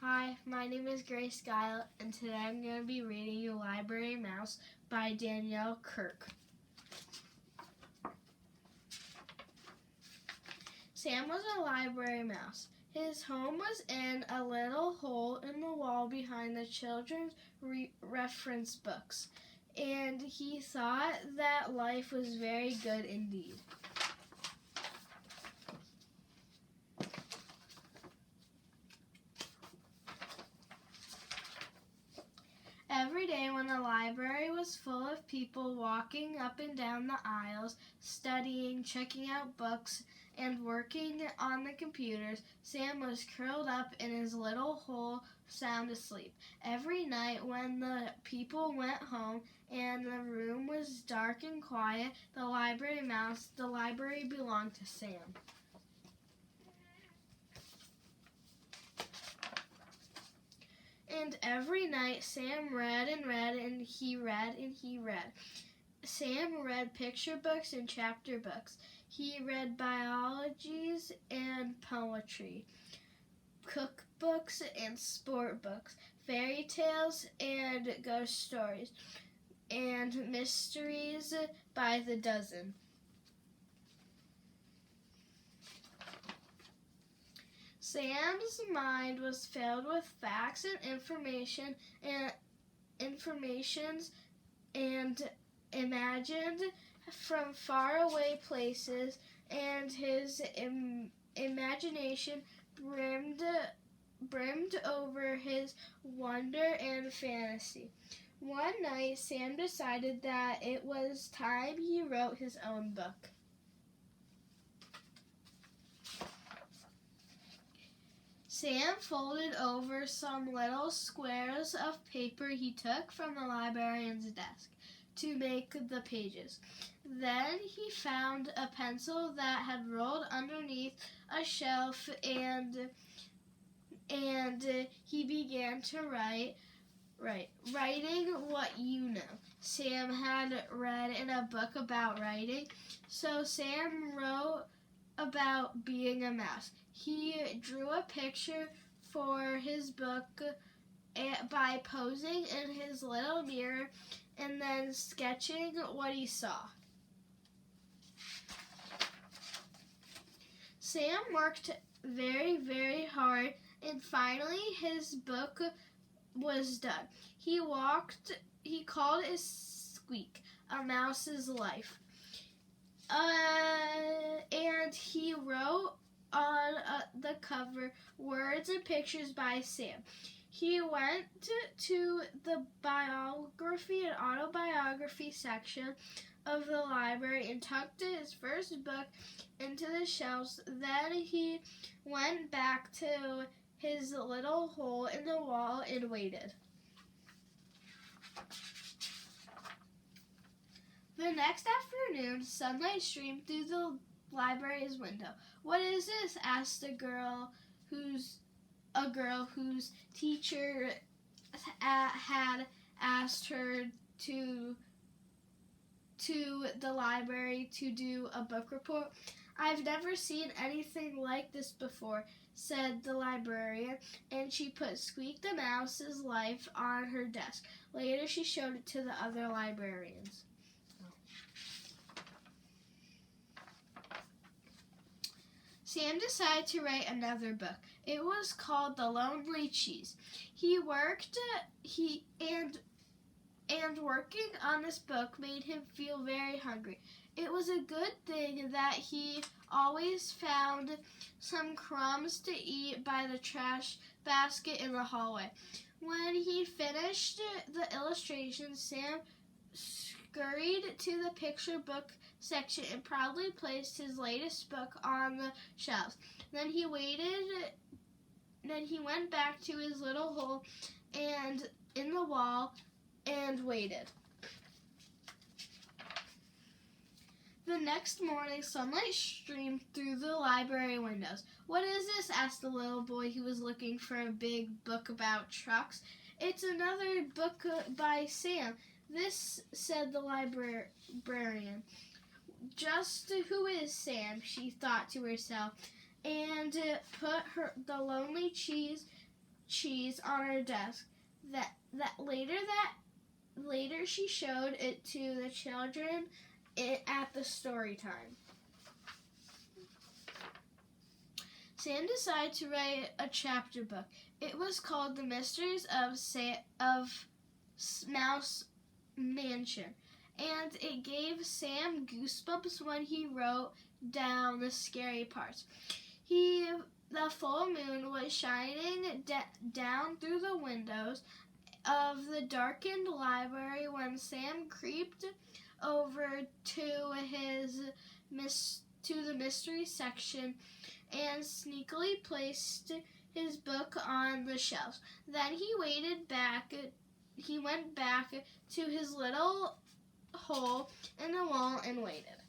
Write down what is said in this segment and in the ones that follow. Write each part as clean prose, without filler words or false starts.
Hi, my name is Grace Gile, and today I'm going to be reading you Library Mouse by Daniel Kirk. Sam was a library mouse. His home was in a little hole in the wall behind the children's reference books, and he thought that life was very good indeed. Every day when the library was full of people walking up and down the aisles, studying, checking out books, and working on the computers, Sam was curled up in his little hole, sound asleep. Every night when the people went home and the room was dark and quiet, the library belonged to Sam. And every night Sam read and read and he read and he read. Sam read picture books and chapter books. He read biologies and poetry, cookbooks and sport books, fairy tales and ghost stories, and mysteries by the dozen. Sam's mind was filled with facts and informations and imagined from faraway places, and his imagination brimmed over his wonder and fantasy. One night, Sam decided that it was time he wrote his own book. Sam folded over some little squares of paper he took from the librarian's desk to make the pages. Then he found a pencil that had rolled underneath a shelf and he began to writing what you know. Sam had read in a book about writing, so Sam wrote about being a mouse. He drew a picture for his book by posing in his little mirror and then sketching what he saw. Sam worked very, very hard, and finally his book was done. He called it Squeak, A Mouse's Life. And he wrote on the cover words and pictures by Sam. He went to the biography and autobiography section of the library and tucked his first book into the shelves. Then he went back to his little hole in the wall and waited. The next afternoon, sunlight streamed through the library's window. "What is this?" asked a girl whose teacher had asked her to the library to do a book report. "I've never seen anything like this before," said the librarian, and she put Squeak the Mouse's Life on her desk. Later, she showed it to the other librarians. Sam decided to write another book. It was called The Lonely Cheese. He worked and working on this book made him feel very hungry. It was a good thing that he always found some crumbs to eat by the trash basket in the hallway. When he finished the illustrations, Sam scurried to the picture book section and proudly placed his latest book on the shelves. Then he went back to his little hole and in the wall and waited. The next morning, sunlight streamed through the library windows. "What is this?" asked the little boy who was looking for a big book about trucks. "It's another book by Sam." "This," said the librarian. "Just who is Sam?" she thought to herself, and put the Lonely Cheese cheese on her desk. Later she showed it to the children at the story time. Sam decided to write a chapter book. It was called The Mysteries of Mouse Mansion, and it gave Sam goosebumps when he wrote down the scary parts. The full moon was shining down through the windows of the darkened library when Sam creeped over to the mystery section and sneakily placed his book on the shelves. Then he went back to his little hole in the wall and waited.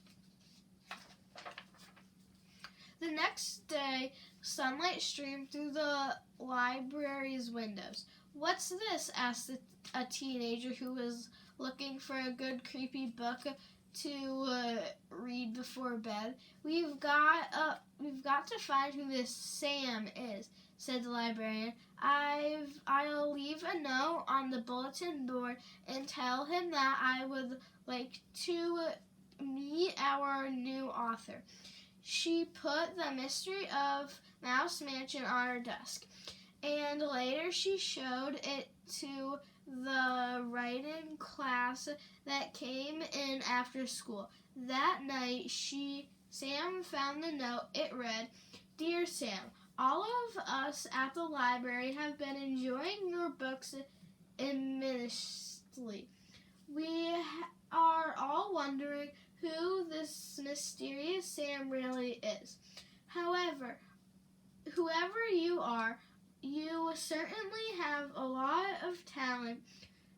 The next day, sunlight streamed through the library's windows. "What's this?" asked a teenager who was looking for a good creepy book to read before bed. We've got to find who this Sam is," said the librarian. "I'll leave a note on the bulletin board and tell him that I would like to meet our new author." She put The Mystery of Mouse Mansion on her desk, and later she showed it to the writing class that came in after school. That night, Sam found the note. It read, "Dear Sam, all of us at the library have been enjoying your books immensely. We are all wondering who this mysterious Sam really is. However, whoever you are, you certainly have a lot of talent.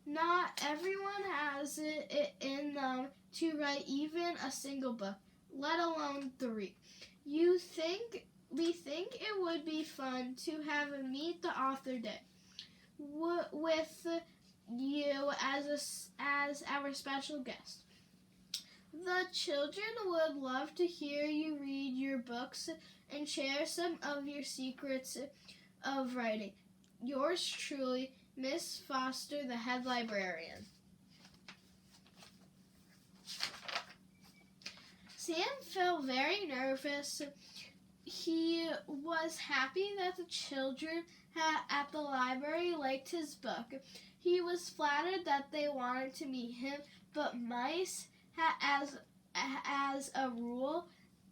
Not everyone has it in them to write even a single book, let alone 3. We think it would be fun to have a Meet the Author Day with you as our special guest. The children would love to hear you read your books and share some of your secrets of writing. Yours truly, Miss Foster, the head librarian." Sam felt very nervous. He was happy that the children at the library liked his book. He was flattered that they wanted to meet him, but mice, as a rule,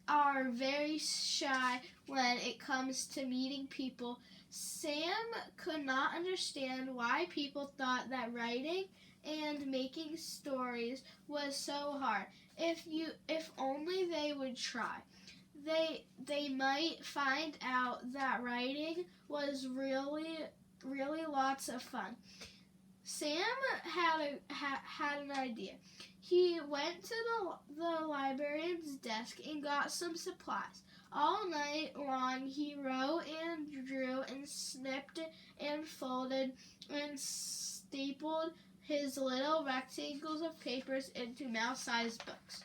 are very shy when it comes to meeting people. Sam could not understand why people thought that writing and making stories was so hard. If only they would try, they might find out that writing was really lots of fun. Sam had an idea. He went to the librarian's desk and got some supplies. All night long he wrote and drew and snipped and folded and stapled his little rectangles of papers into mouse-sized books.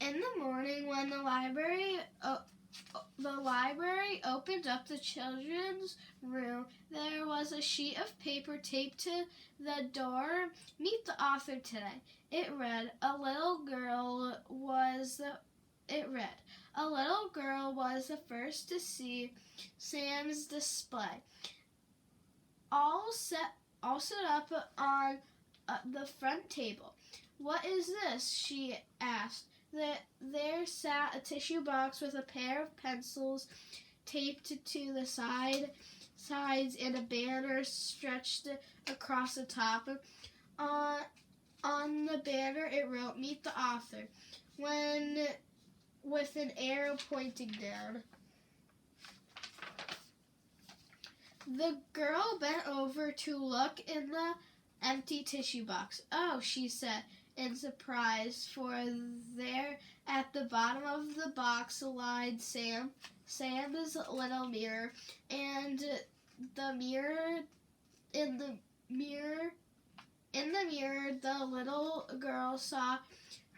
In the morning, when the library opened up the children's room, there was a sheet of paper taped to the door. "Meet the author today." It read. A little girl was the first to see Sam's display. All set up on the front table. "What is this?" she asked. There sat a tissue box with a pair of pencils taped to the sides and a banner stretched across the top. On the banner it wrote, "Meet the author," with an arrow pointing down. The girl bent over to look in the empty tissue box. "Oh," she said in surprise, for there at the bottom of the box lied Sam's little mirror, and in the mirror the little girl saw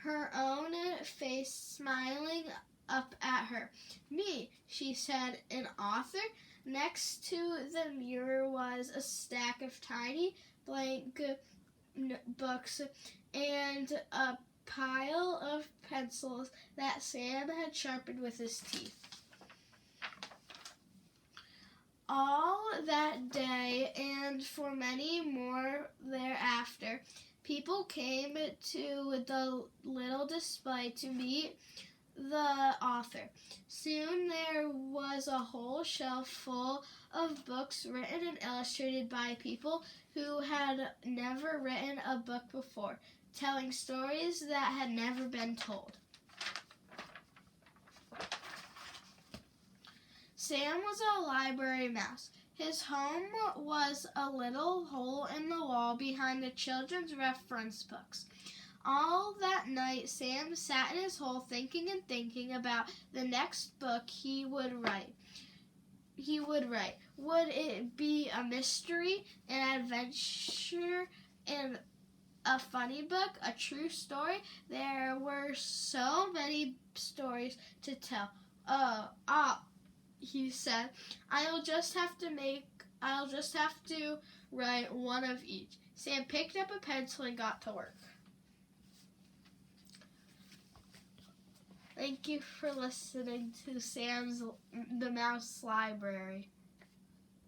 her own face smiling up at her. "Me," she said, "an author?" Next to the mirror was a stack of tiny blank books and a pile of pencils that Sam had sharpened with his teeth. All that day, and for many more thereafter, people came to the little display to meet the author. Soon there was a whole shelf full of books written and illustrated by people who had never written a book before, telling stories that had never been told. Sam was a library mouse. His home was a little hole in the wall behind the children's reference books. All that night, Sam sat in his hole thinking and thinking about the next book he would write. Would it be a mystery, an adventure, and a funny book, a true story? There were so many stories to tell. He said, I'll just have to write one of each. Sam picked up a pencil and got to work. Thank you for listening to the Mouse Library.